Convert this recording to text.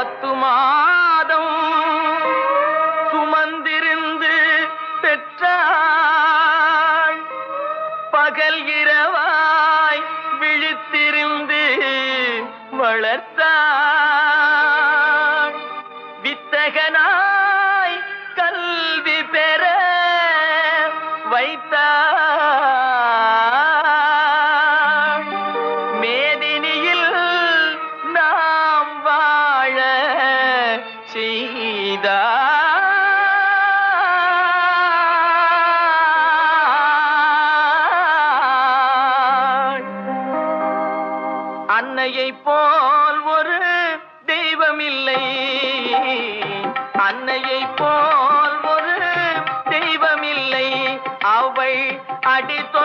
10 மாதம் சுமந்திருந்து பெற்றாள். பகல் இரவாய் விழித்திருந்து வளர்த்தாள். வித்தகனாய் கல்வி பெற வைத்தாள். மேதினியில் நாம் வாழ செய்தாள். அன்னையை போல் ஒரு தெய்வமில்லை, அன்னையை போல் ஒரு தெய்வமில்லை. அவள் அடித்தோ